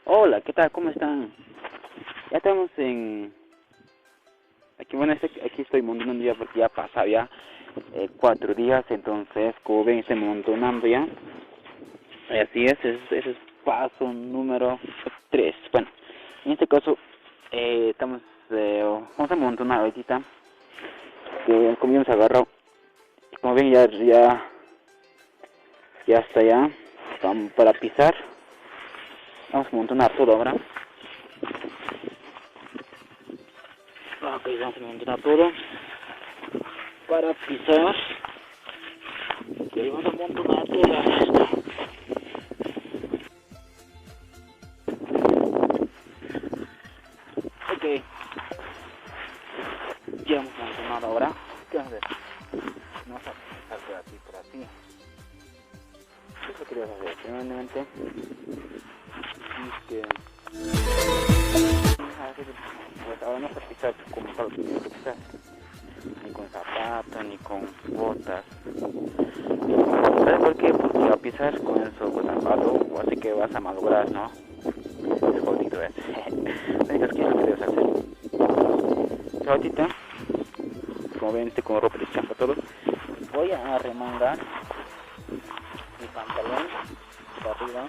Hola, ¿qué tal? ¿Cómo están? Ya estamos en... Aquí, bueno, aquí estoy montando ya porque ya pasaba ya 4 días, entonces, como ven, estoy montonando ya. Así es, ese es paso número 3. Bueno, en este caso, vamos a montonar ahorita, que como ya hemos agarrado, como ven, ya está ya, vamos para pisar. Vamos a montonar todo ahora. Ok, vamos a montar todo para pisar. Ok, vamos a montar toda esta. Ok, ya hemos montado ahora. ¿Qué vamos a hacer? Vamos a pasar por aquí, por así. ¿Qué es lo que querías hacer? Primeramente, es que... Pues ahora no vas a pisar como para lo que tienes que pisar. Ni con zapatos, ni con botas. ¿Sabes por qué? Porque a pisar con el zapato, así que vas a malograr, ¿no? Es jodido ese. ¿Sabes qué es lo que debes hacer? Ahorita, como ven, estoy con ropa de champa todo. Voy a remangar mi pantalón para arriba,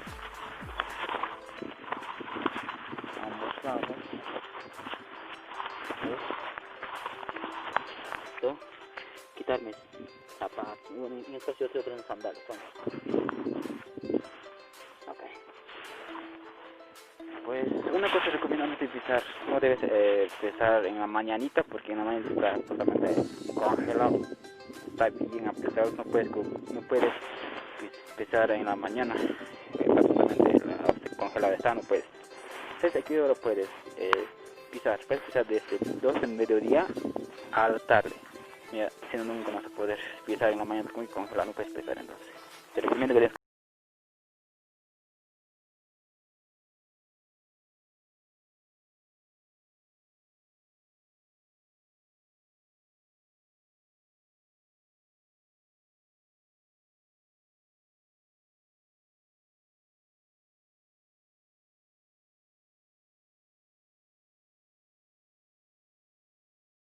ambos lados. Esto, quitar mis zapatos. Bueno, en este caso yo estoy usando sandalias. Ok. Pues una cosa recomiendo no pisar, no debes pisar en la mañanita porque en la mañana está totalmente congelado, está bien apretado, no puedes pisar en la mañana, está totalmente congelado, está, no puedes. Entonces aquí ahora puedes puedes pisar desde 2 del mediodía a la tarde. Mira, si no nunca vas a poder pisar en la mañana porque congelado, no puedes pisar entonces. Te recomiendo que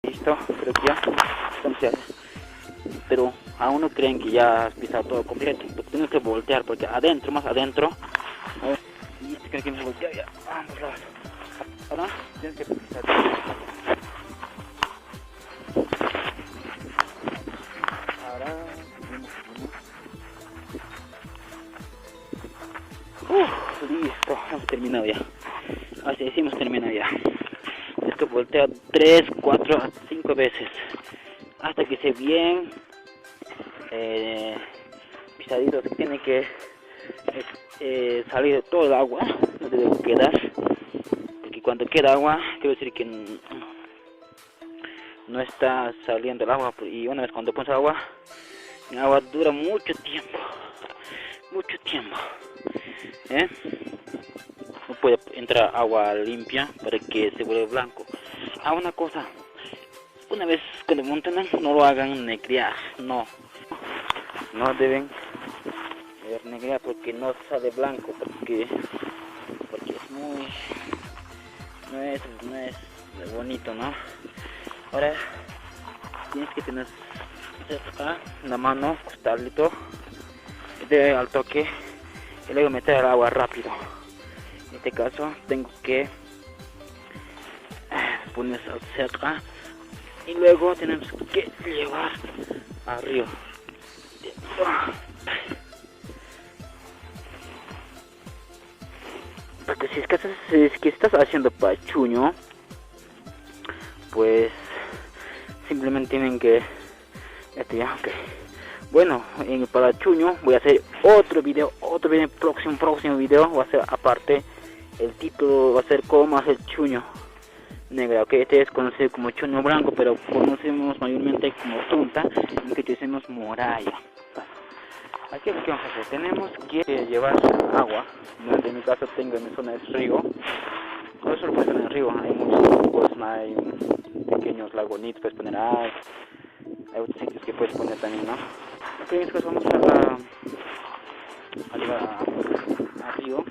listo, creo que ya, entonces, pero aún no creen que ya has pisado todo completo, porque tienes que voltear, porque adentro, más adentro, y este creo que me voltea ya, vamos, ahora tienes que pisar, ahora, listo, hemos terminado ya, así hemos terminado ya, es que voltea 3, 4, 5 veces, hasta que se bien pisadito, que tiene que salir todo el agua, no debe quedar, porque cuando queda agua quiere decir que no está saliendo el agua, y una vez cuando pones agua, el agua dura mucho tiempo, ¿eh? No puede entrar agua limpia para que se vuelva blanco. Una cosa, una vez que lo monten, no lo hagan negrear, no deben negrear porque no sale blanco, porque es muy, no es bonito, ¿no? Ahora tienes que tener cerca la mano, costalito, al toque, y luego meter el agua rápido. En este caso tengo que poner cerca y luego tenemos que llevar arriba. Porque si es que estás haciendo pachuño, pues simplemente tienen que ya, ok. Bueno, en el pachuño voy a hacer otro video, próximo video va a ser aparte. El título va a ser cómo hacer chuño negra, ok. Este es conocido como chuño blanco, pero conocemos mayormente como tunta, en que decimos moralla. Aquí lo que vamos a hacer, tenemos que llevar agua. En mi caso tengo en mi zona de río, por eso lo puedes poner en el río, hay muchos, pues hay pequeños lagunitos, puedes poner hay otros sitios que puedes poner también, ¿no? Ok, en este caso vamos a llevar a río.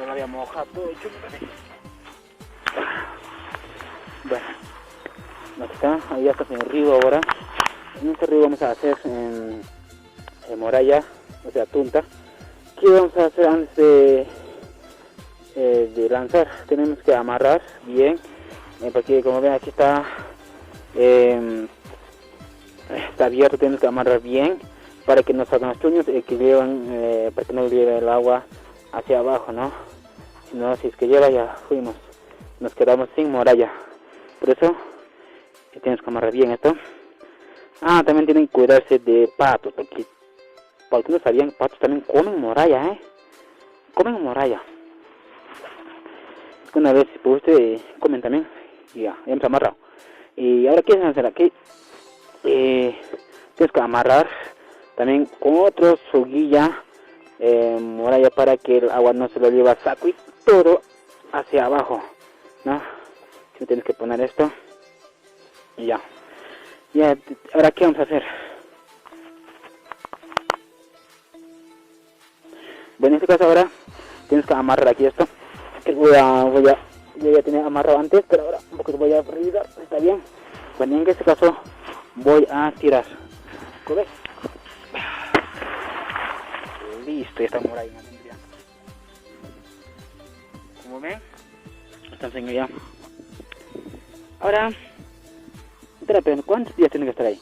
lo había mojado todo el chuño también. Bueno, aquí está, ahí ya está en el río ahora. En este río vamos a hacer en moralla, o sea, tunta. ¿Qué vamos a hacer antes de lanzar? Tenemos que amarrar bien, porque como ven aquí está abierto, tenemos que amarrar bien para que no salgan los chuños, que llevan, para que no lleve el agua hacia abajo, ¿no? Si no, si es que lleva, ya fuimos, nos quedamos sin moralla. Por eso tienes que amarrar bien esto. También tienen que cuidarse de patos, porque no sabían, patos también comen moralla, comen moralla. Una vez, pues ustedes comen también, ya hemos amarrado. Y ahora, ¿qué vamos a hacer aquí? Tienes que amarrar también con otro soguilla moralla para que el agua no se lo lleve al saco y todo hacia abajo, ¿no? Tienes que poner esto y ya. Ahora, ¿qué vamos a hacer? Bueno, en este caso ahora tienes que amarrar aquí esto, que voy a tener amarrado antes, pero ahora un poco voy a revisar, está bien. Bueno, en este caso voy a tirar. ¿Ves? Listo, ya está morado. Como ven, está enseñando ya. Ahora, pero ¿cuántos días tiene que estar ahí?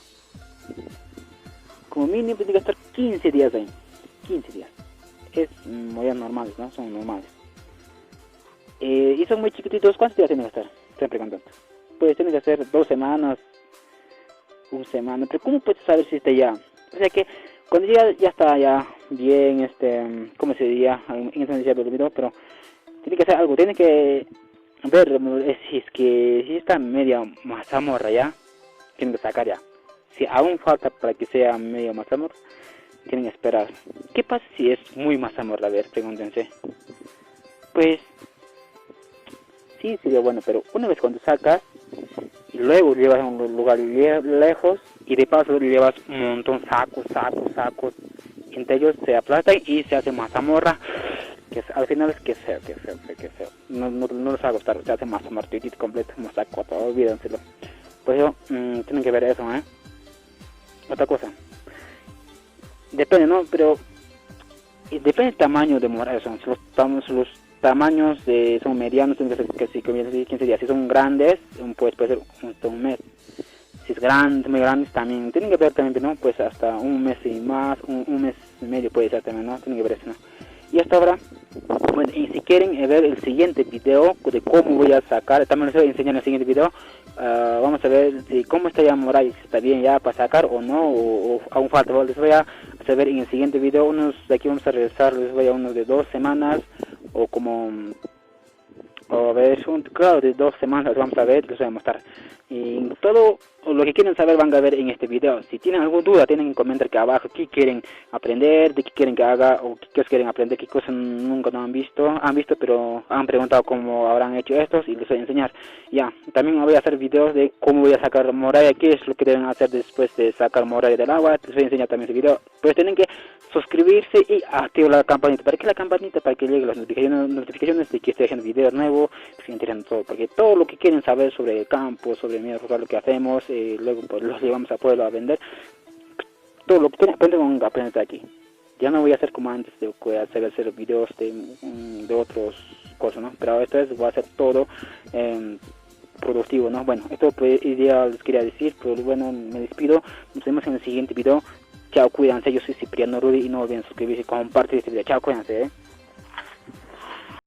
Como mínimo tiene que estar 15 días ahí. 15 días. Es muy normales, ¿no? Son normales. Y son muy chiquititos. ¿Cuántos días tienen que estar? Estoy preguntando. Pues tienen que ser 2 semanas, 1 semana. Pero ¿cómo puedes saber si está ya? O sea que cuando llega ya está ya bien, ¿cómo se diría? En ese ya lo pero tiene que hacer algo. Tiene que ver si está media mazamorra ya. Tienen que sacar ya. Si aún falta para que sea medio mazamorra, tienen que esperar. ¿Qué pasa si es muy mazamorra? A ver, pregúntense. Pues sí, sería bueno, pero una vez cuando sacas y luego lo llevas a un lugar lejos y de paso lo llevas un montón, sacos, entre ellos se aplastan y se hace mazamorra, que al final es que feo. No les va a gustar, se hace mazamorra completo, masaco, todo, olvídenselo. Por eso tienen que ver eso, Otra cosa, depende, ¿no? Pero depende del tamaño de morada. Si los tamaños son medianos, tienen que ser 15 días. Si son grandes, pues puede ser un mes. Si es grande, muy grandes también, tienen que ver también, ¿no? Pues hasta un mes y más, un mes y medio puede ser también, ¿no? Tienen que ver eso, ¿no? Y hasta ahora, bueno, y si quieren ver el siguiente video de cómo voy a sacar, también les voy a enseñar en el siguiente video. Vamos a ver si cómo está ya morada, si está bien ya para sacar o no, o aún falta. Les voy a hacer ver en el siguiente video. Unos de aquí vamos a regresar, les voy a unos de 2 semanas, o como, a ver, claro, de 2 semanas vamos a ver, les voy a mostrar. Y todo lo que quieren saber van a ver en este video. Si tienen alguna duda, tienen que comentar aquí abajo qué quieren aprender, de qué quieren que haga, o qué quieren aprender, qué cosas nunca no han visto, pero han preguntado cómo habrán hecho estos y les voy a enseñar. Ya, también voy a hacer videos de cómo voy a sacar moralla, qué es lo que deben hacer después de sacar moralla del agua. Les voy a enseñar también ese video. Pues tienen que suscribirse y activar la campanita. ¿Para qué la campanita? Para que lleguen las notificaciones de que esté haciendo video nuevo, que se enteren todo, porque todo lo que quieren saber sobre el campo, sobre el medio rural, lo que hacemos, luego pues los llevamos a pueblo a vender, todo lo que quieren aprender aquí. Ya no voy a hacer como antes de hacer videos de otros cosas, ¿no? Pero esta vez voy a hacer todo productivo, ¿no? Bueno, esto pues ya les quería decir, pero bueno, me despido. Nos vemos en el siguiente video. Chao, cuídense, yo soy Cipriano Rudy y no olviden suscribirse y compartir este video. Chao, cuídense,